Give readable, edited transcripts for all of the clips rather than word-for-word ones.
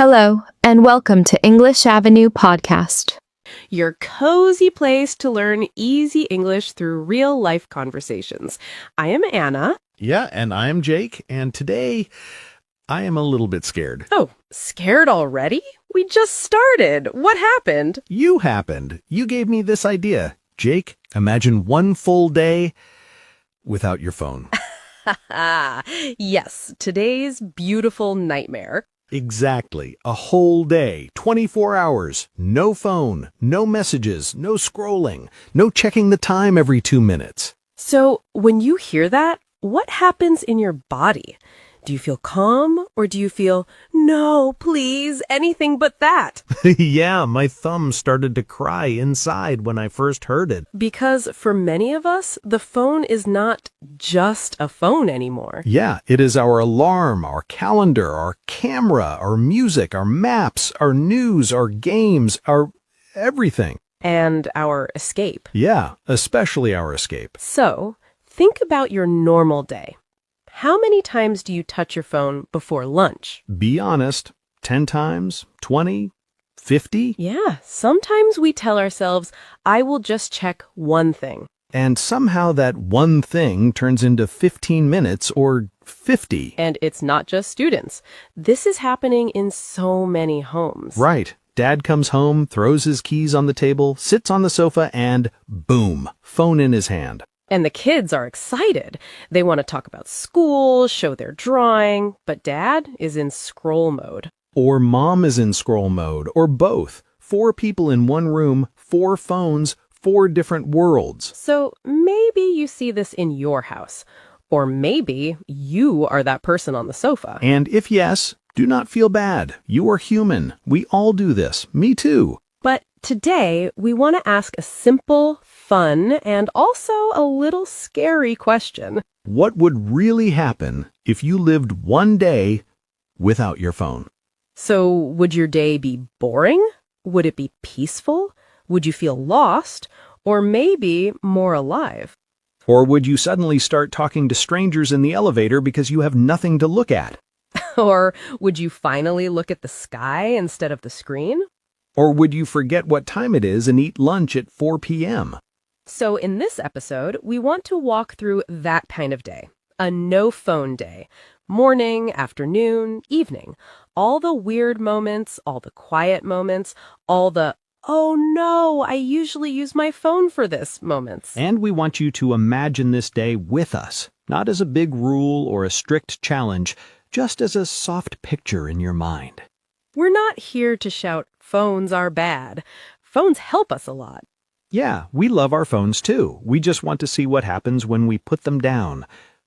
Hello, and welcome to English Avenue Podcast. Your cozy place to learn easy English through real-life conversations. I am Anna. Yeah, and I'm Jake, and today I am a little bit scared. Oh, scared already? We just started. What happened? You happened. You gave me this idea. Jake, imagine one full day without your phone. Yes, today's beautiful nightmare. Exactly. A whole day, 24 hours, no phone, no messages, no scrolling, no checking the time every 2 minutes. So, when you hear that, what happens in your body? Do you feel calm or do you feel, no, please, anything but that? Yeah, my thumb started to cry inside when I first heard it. Because for many of us, the phone is not just a phone anymore. Yeah, it is our alarm, our calendar, our camera, our music, our maps, our news, our games, our everything. And our escape. Yeah, especially our escape. So, think about your normal day. How many times do you touch your phone before lunch? Be honest, 10 times, 20, 50? Yeah, sometimes we tell ourselves, I will just check one thing. And somehow that one thing turns into 15 minutes or 50. And it's not just students. This is happening in so many homes. Right. Dad comes home, throws his keys on the table, sits on the sofa, and boom, phone in his hand. And the kids are excited. They want to talk about school, show their drawing, but Dad is in scroll mode. Or mom is in scroll mode, or both. 4 people in one room, 4 phones, 4 different worlds. So maybe you see this in your house. Or maybe you are that person on the sofa. And if yes, do not feel bad. You are human. We all do this. Me too. But today, we want to ask a simple, fun, and also a little scary question. What would really happen if you lived one day without your phone? So, would your day be boring? Would it be peaceful? Would you feel lost? Or maybe more alive? Or would you suddenly start talking to strangers in the elevator because you have nothing to look at? Or would you finally look at the sky instead of the screen? Or would you forget what time it is and eat lunch at 4 p.m.? So in this episode, we want to walk through that kind of day. A no-phone day. Morning, afternoon, evening. All the weird moments, all the quiet moments, all the, oh no, I usually use my phone for this moments. And we want you to imagine this day with us, not as a big rule or a strict challenge, just as a soft picture in your mind. We're not here to shout, phones are bad. Phones help us a lot. Yeah, we love our phones too. We just want to see what happens when we put them down.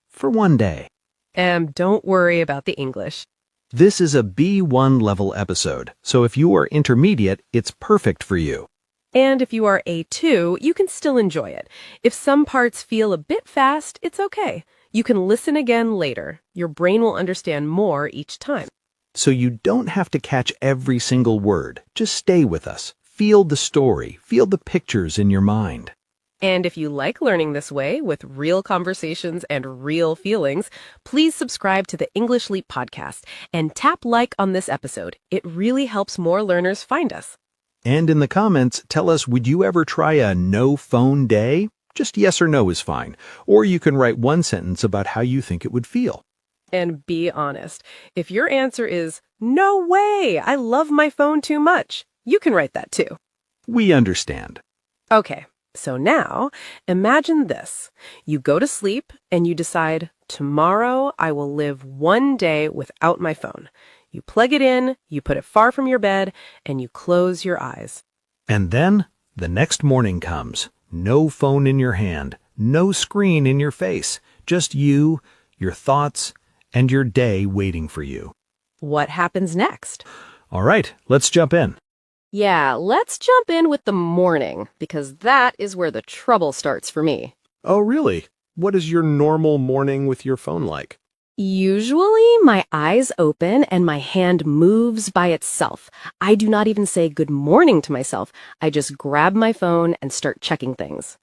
For one day. And don't worry about the English. This is a B1 level episode, so if you are intermediate, it's perfect for you. And if you are A2, you can still enjoy it. If some parts feel a bit fast, it's okay. You can listen again later. Your brain will understand more each time. So you don't have to catch every single word. Just stay with us. Feel the story. Feel the pictures in your mind. And if you like learning this way with real conversations and real feelings, please subscribe to the English Leap podcast and tap like on this episode. It really helps more learners find us. And in the comments, tell us, would you ever try a no phone day? Just yes or no is fine. Or you can write one sentence about how you think it would feel. And be honest. If your answer is, no way, I love my phone too much, you can write that too. We understand. Okay, so now imagine this. You go to sleep and you decide, tomorrow I will live one day without my phone. You plug it in, you put it far from your bed, and you close your eyes. And then the next morning comes. No phone in your hand, no screen in your face, just you, your thoughts, and your day waiting for you. What happens next? All right, let's jump in. Yeah, let's jump in with the morning, because that is where the trouble starts for me. Oh, really? What is your normal morning with your phone like? Usually, my eyes open and my hand moves by itself. I do not even say good morning to myself. I just grab my phone and start checking things.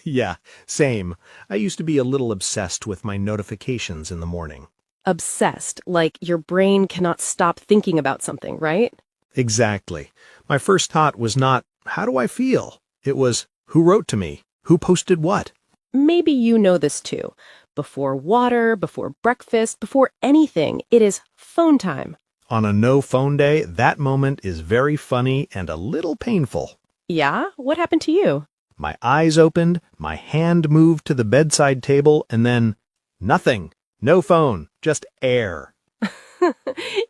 Yeah, same. I used to be a little obsessed with my notifications in the morning. Obsessed, like your brain cannot stop thinking about something, right? Exactly. My first thought was not, how do I feel? It was, who wrote to me? Who posted what? Maybe you know this too. Before water, before breakfast, before anything, it is phone time. On a no phone day, that moment is very funny and a little painful. Yeah? What happened to you? My eyes opened, my hand moved to the bedside table, and then nothing. No phone, just air.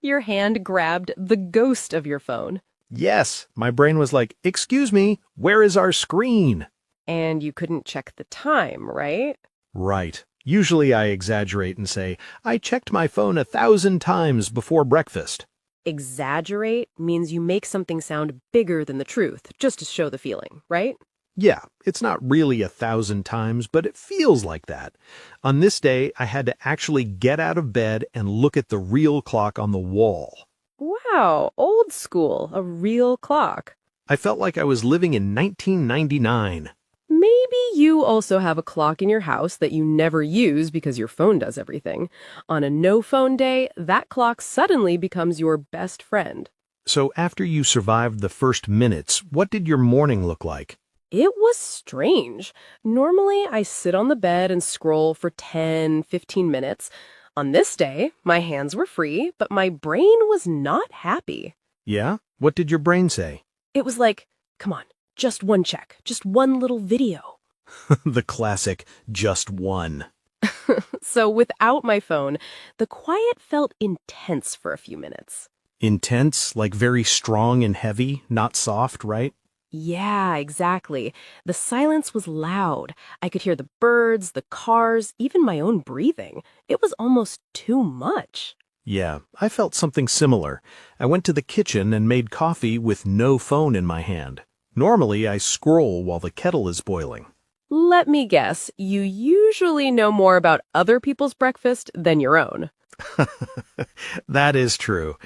Your hand grabbed the ghost of your phone. Yes, my brain was like, excuse me, where is our screen? And you couldn't check the time, right? Right. Usually I exaggerate and say, I checked my phone 1,000 times before breakfast. Exaggerate means you make something sound bigger than the truth, just to show the feeling, right? Yeah, it's not really 1,000 times, but it feels like that. On this day, I had to actually get out of bed and look at the real clock on the wall. Wow, old school, a real clock. I felt like I was living in 1999. Maybe you also have a clock in your house that you never use because your phone does everything. On a no-phone day, that clock suddenly becomes your best friend. So after you survived the first minutes, what did your morning look like? It was strange. Normally, I sit on the bed and scroll for 10, 15 minutes. On this day, my hands were free, but my brain was not happy. Yeah? What did your brain say? It was like, come on, just one check, just one little video. The classic, just one. So without my phone, the quiet felt intense for a few minutes. Intense, like very strong and heavy, not soft, right? Yeah, exactly. The silence was loud. I could hear the birds, the cars, even my own breathing. It was almost too much. Yeah, I felt something similar. I went to the kitchen and made coffee with no phone in my hand. Normally, I scroll while the kettle is boiling. Let me guess, you usually know more about other people's breakfast than your own. That is true.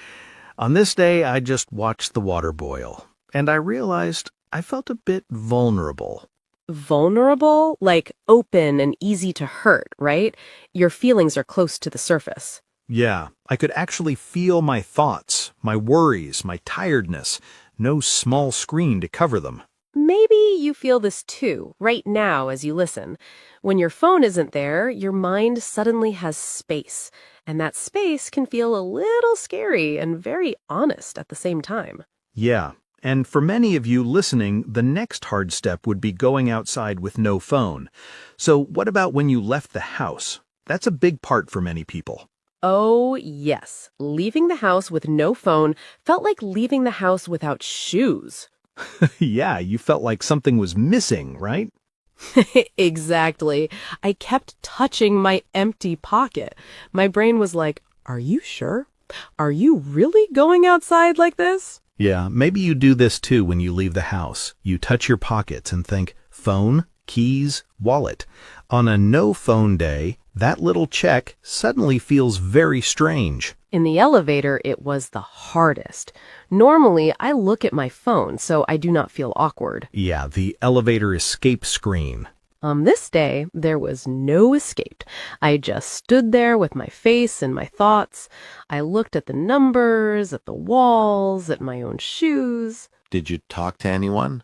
On this day, I just watched the water boil, and I realized I felt a bit vulnerable. Vulnerable, like open and easy to hurt, right? Your feelings are close to the surface. Yeah, I could actually feel my thoughts, my worries, my tiredness. No small screen to cover them. Maybe you feel this too, right now as you listen. When your phone isn't there, your mind suddenly has space, and that space can feel a little scary and very honest at the same time. Yeah, and for many of you listening, the next hard step would be going outside with no phone. So what about when you left the house? That's a big part for many people. Oh, yes. Leaving the house with no phone felt like leaving the house without shoes. Yeah, you felt like something was missing, right? Exactly. I kept touching my empty pocket. My brain was like, are you sure? Are you really going outside like this? Yeah, maybe you do this too when you leave the house. You touch your pockets and think, phone, keys, wallet. On a no-phone day, that little check suddenly feels very strange. In the elevator, it was the hardest. Normally, I look at my phone, so I do not feel awkward. Yeah, the elevator escape screen. On this day, there was no escape. I just stood there with my face and my thoughts. I looked at the numbers, at the walls, at my own shoes. Did you talk to anyone?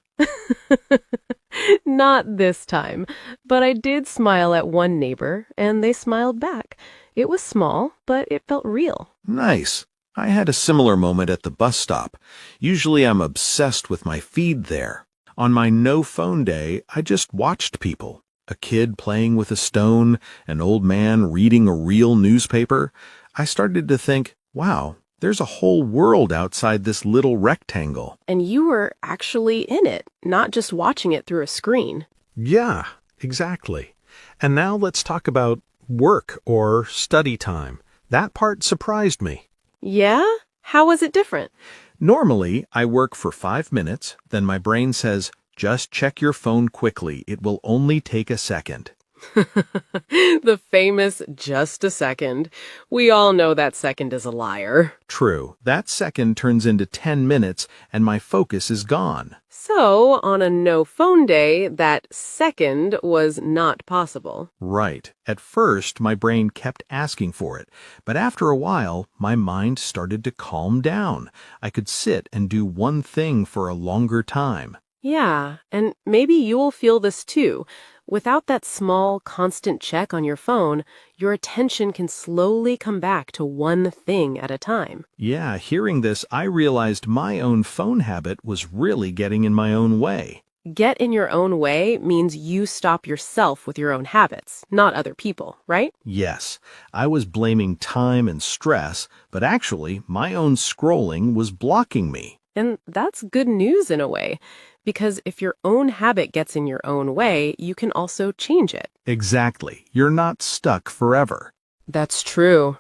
Not this time, but I did smile at one neighbor, and they smiled back. It was small, but it felt real. Nice. I had a similar moment at the bus stop. Usually I'm obsessed with my feed there. On my no-phone day, I just watched people. A kid playing with a stone, an old man reading a real newspaper. I started to think, wow, there's a whole world outside this little rectangle. And you were actually in it, not just watching it through a screen. Yeah, exactly. And now let's talk about work or study time. That part surprised me. Yeah? How was it different? Normally, I work for 5 minutes, then my brain says, just check your phone quickly. It will only take a second. The famous just a second. We all know that second is a liar. True, that second turns into 10 minutes and my focus is gone. So, on a no phone day, that second was not possible. Right. At first, my brain kept asking for it, but after a while, my mind started to calm down. I could sit and do one thing for a longer time. Yeah, and maybe you'll feel this too. Without that small, constant check on your phone, your attention can slowly come back to one thing at a time. Yeah, hearing this, I realized my own phone habit was really getting in my own way. Get in your own way means you stop yourself with your own habits, not other people, right? Yes, I was blaming time and stress, but actually, my own scrolling was blocking me. And that's good news in a way, because if your own habit gets in your own way, you can also change it. Exactly. You're not stuck forever. That's true.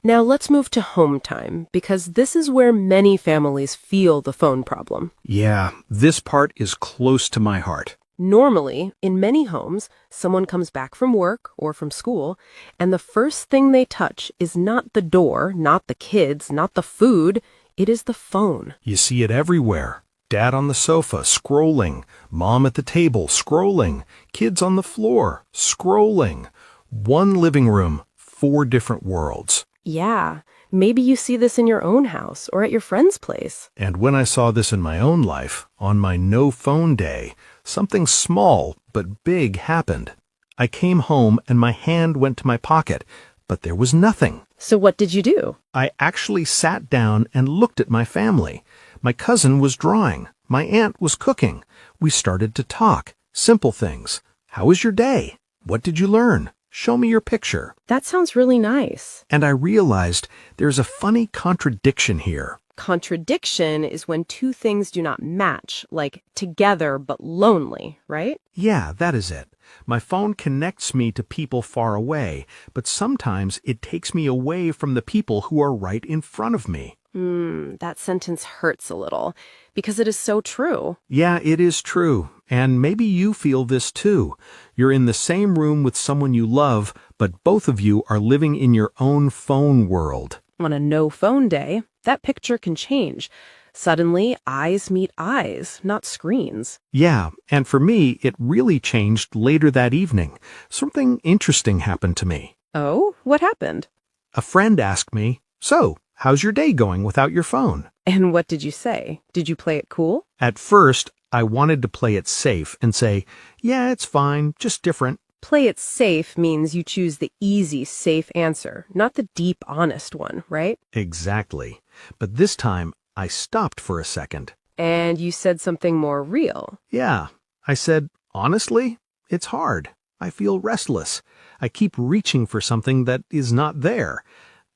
Now let's move to home time, because this is where many families feel the phone problem. Yeah, this part is close to my heart. Normally, in many homes, someone comes back from work or from school, and the first thing they touch is not the door, not the kids, not the food. It is the phone. You see it everywhere. Dad on the sofa, scrolling. Mom at the table, scrolling. Kids on the floor, scrolling. One living room, 4 different worlds. Yeah, maybe you see this in your own house or at your friend's place. And when I saw this in my own life, on my no phone day, something small but big happened. I came home and my hand went to my pocket, but there was nothing. So what did you do? I actually sat down and looked at my family. My cousin was drawing. My aunt was cooking. We started to talk. Simple things. How was your day? What did you learn? Show me your picture. That sounds really nice. And I realized there's a funny contradiction here. Contradiction is when two things do not match, like together but lonely, right? Yeah, that is it. My phone connects me to people far away, but sometimes it takes me away from the people who are right in front of me. That sentence hurts a little, because it is so true. Yeah, it is true. And maybe you feel this too. You're in the same room with someone you love, but both of you are living in your own phone world. On a no phone day, that picture can change. Suddenly, eyes meet eyes, not screens. Yeah, and for me, it really changed later that evening. Something interesting happened to me. Oh, what happened? A friend asked me, "So, how's your day going without your phone?" And what did you say? Did you play it cool? At first, I wanted to play it safe and say, "Yeah, it's fine, just different." Play it safe means you choose the easy, safe answer, not the deep, honest one, right? Exactly. But this time, I stopped for a second. And you said something more real. Yeah, I said, "Honestly, it's hard. I feel restless. I keep reaching for something that is not there.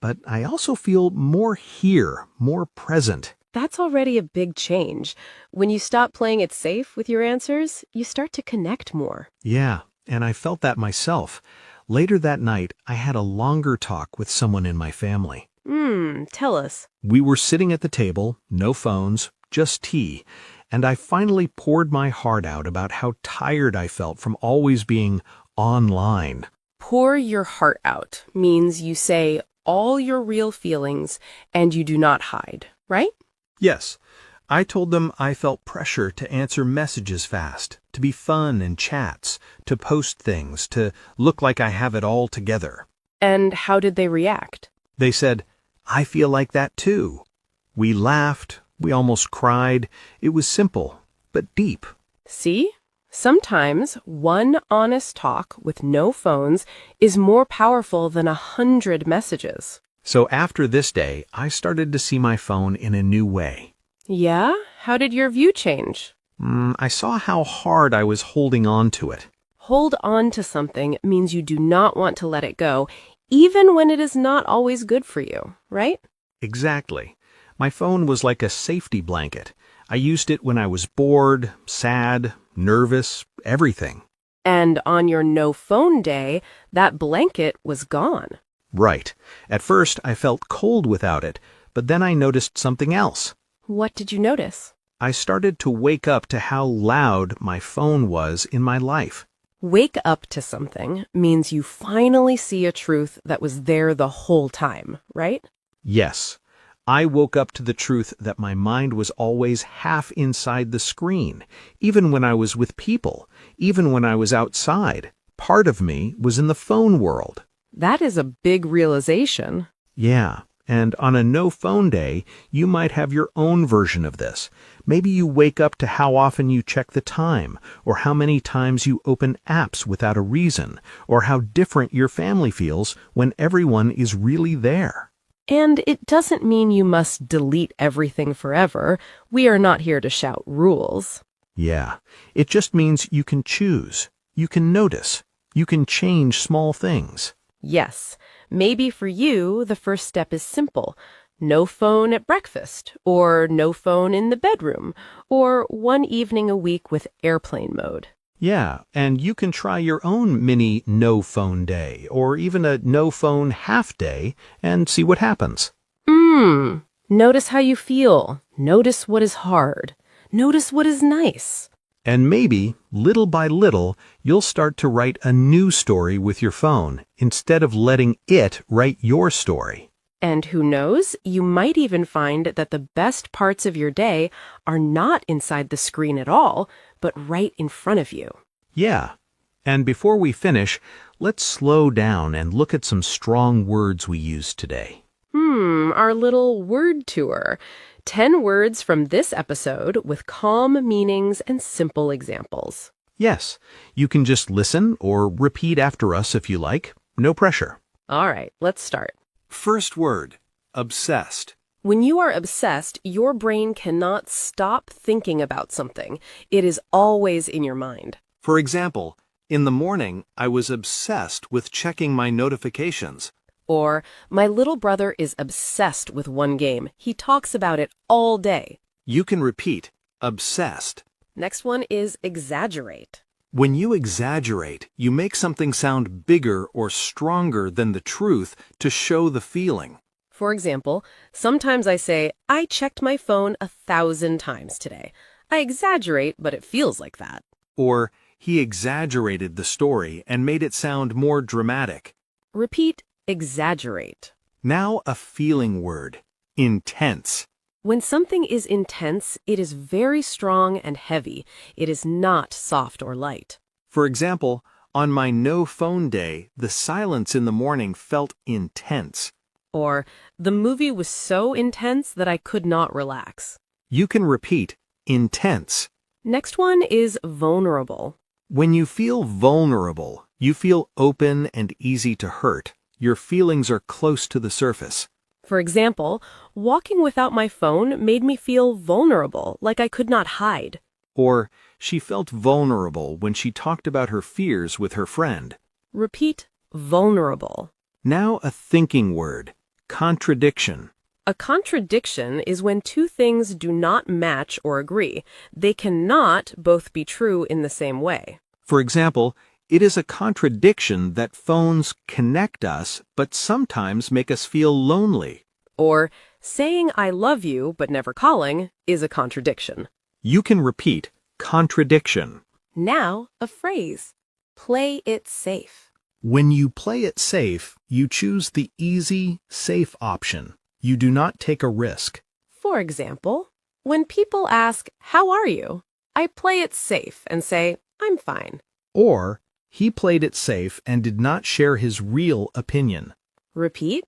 But I also feel more here, more present." That's already a big change. When you stop playing it safe with your answers, you start to connect more. Yeah, and I felt that myself. Later that night, I had a longer talk with someone in my family. Tell us. We were sitting at the table, no phones, just tea, and I finally poured my heart out about how tired I felt from always being online. Pour your heart out means you say all your real feelings and you do not hide, right? Yes, I told them I felt pressure to answer messages fast, to be fun in chats, to post things, to look like I have it all together. And how did they react? They said, "I feel like that too." We laughed, we almost cried. It was simple, but deep. See? Sometimes one honest talk with no phones is more powerful than 100 messages. So after this day, I started to see my phone in a new way. Yeah? How did your view change? I saw how hard I was holding on to it. Hold on to something means you do not want to let it go, even when it is not always good for you, right? Exactly. My phone was like a safety blanket. I used it when I was bored, sad, nervous, everything. And on your no phone day, that blanket was gone. Right. At first, I felt cold without it, but then I noticed something else. What did you notice? I started to wake up to how loud my phone was in my life. Wake up to something means you finally see a truth that was there the whole time, right? Yes, I woke up to the truth that my mind was always half inside the screen, even when I was with people, even when I was outside. Part of me was in the phone world. That is a big realization. Yeah, and on a no-phone day, you might have your own version of this. Maybe you wake up to how often you check the time, or how many times you open apps without a reason, or how different your family feels when everyone is really there. And it doesn't mean you must delete everything forever. We are not here to shout rules. Yeah, it just means you can choose, you can notice, you can change small things. Yes, maybe for you, the first step is simple. No phone at breakfast, or no phone in the bedroom, or one evening a week with airplane mode. Yeah, and you can try your own mini no-phone day, or even a no-phone half day, and see what happens. Notice how you feel. Notice what is hard. Notice what is nice. And maybe, little by little, you'll start to write a new story with your phone, instead of letting it write your story. And who knows, you might even find that the best parts of your day are not inside the screen at all, but right in front of you. Yeah. And before we finish, let's slow down and look at some strong words we used today. Our little word tour. 10 words from this episode with calm meanings and simple examples. Yes, you can just listen or repeat after us if you like. No pressure. All right, let's start. First word, obsessed. When you are obsessed, your brain cannot stop thinking about something. It is always in your mind. For example, in the morning, I was obsessed with checking my notifications. Or, my little brother is obsessed with one game. He talks about it all day. You can repeat, obsessed. Next one is exaggerate. When you exaggerate, you make something sound bigger or stronger than the truth to show the feeling. For example, sometimes I say, I checked my phone 1,000 times today. I exaggerate, but it feels like that. Or, he exaggerated the story and made it sound more dramatic. Repeat, exaggerate. Now a feeling word, intense. When something is intense, it is very strong and heavy. It is not soft or light. For example, on my no-phone day, the silence in the morning felt intense. Or, the movie was so intense that I could not relax. You can repeat, intense. Next one is vulnerable. When you feel vulnerable, you feel open and easy to hurt. Your feelings are close to the surface. For example, walking without my phone made me feel vulnerable, like I could not hide. Or, she felt vulnerable when she talked about her fears with her friend. Repeat, vulnerable. Now a thinking word, contradiction. A contradiction is when two things do not match or agree. They cannot both be true in the same way. For example, it is a contradiction that phones connect us but sometimes make us feel lonely. Or, saying I love you but never calling is a contradiction. You can repeat, contradiction. Now, a phrase. Play it safe. When you play it safe, you choose the easy, safe option. You do not take a risk. For example, when people ask, how are you? I play it safe and say, I'm fine. Or, he played it safe and did not share his real opinion. Repeat,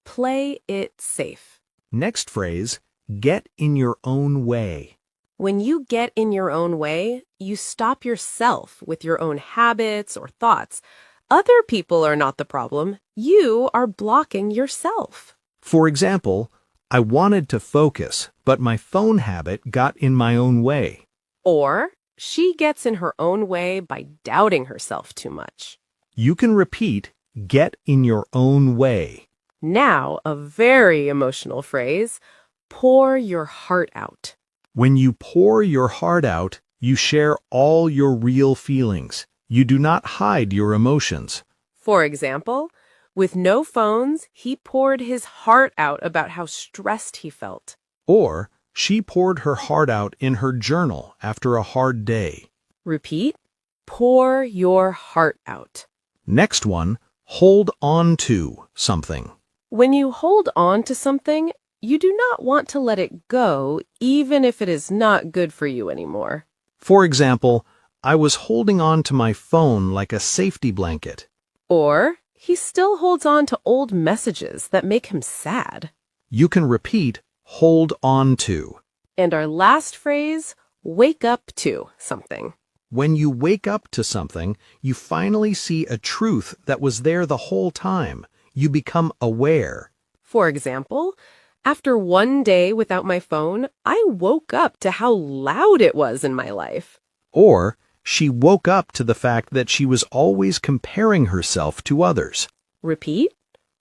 play it safe. Next phrase, get in your own way. When you get in your own way, you stop yourself with your own habits or thoughts. Other people are not the problem. You are blocking yourself. For example, I wanted to focus, but my phone habit got in my own way. Or, she gets in her own way by doubting herself too much. You can repeat, get in your own way. Now, a very emotional phrase, pour your heart out. When you pour your heart out, you share all your real feelings. You do not hide your emotions. For example, with no phones, he poured his heart out about how stressed he felt. Or, she poured her heart out in her journal after a hard day. Repeat, pour your heart out. Next one, hold on to something. When you hold on to something, you do not want to let it go, even if it is not good for you anymore. For example, I was holding on to my phone like a safety blanket. Or he still holds on to old messages that make him sad. You can repeat hold on to. And our last phrase, wake up to something. When you wake up to something, you finally see a truth that was there the whole time. You become aware. For example, after one day without my phone, I woke up to how loud it was in my life. Or she woke up to the fact that she was always comparing herself to others. Repeat,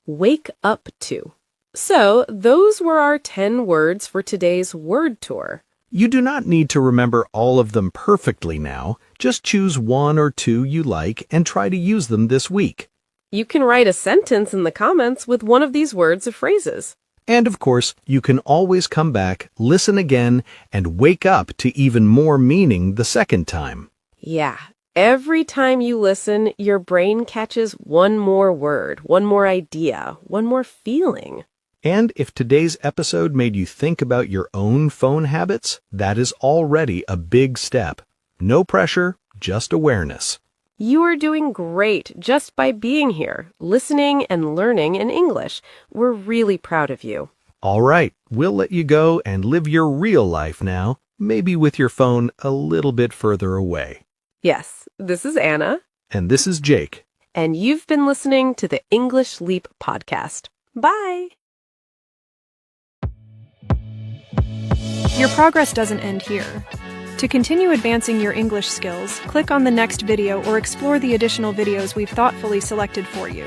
wake up to. So, those were our 10 words for today's word tour. You do not need to remember all of them perfectly now. Just choose one or two you like and try to use them this week. You can write a sentence in the comments with one of these words or phrases. And of course, you can always come back, listen again, and wake up to even more meaning the second time. Yeah, every time you listen, your brain catches one more word, one more idea, one more feeling. And if today's episode made you think about your own phone habits, that is already a big step. No pressure, just awareness. You are doing great just by being here, listening and learning in English. We're really proud of you. All right, we'll let you go and live your real life now, maybe with your phone a little bit further away. Yes, this is Anna. And this is Jake. And you've been listening to the English Leap podcast. Bye! Your progress doesn't end here. To continue advancing your English skills, click on the next video or explore the additional videos we've thoughtfully selected for you.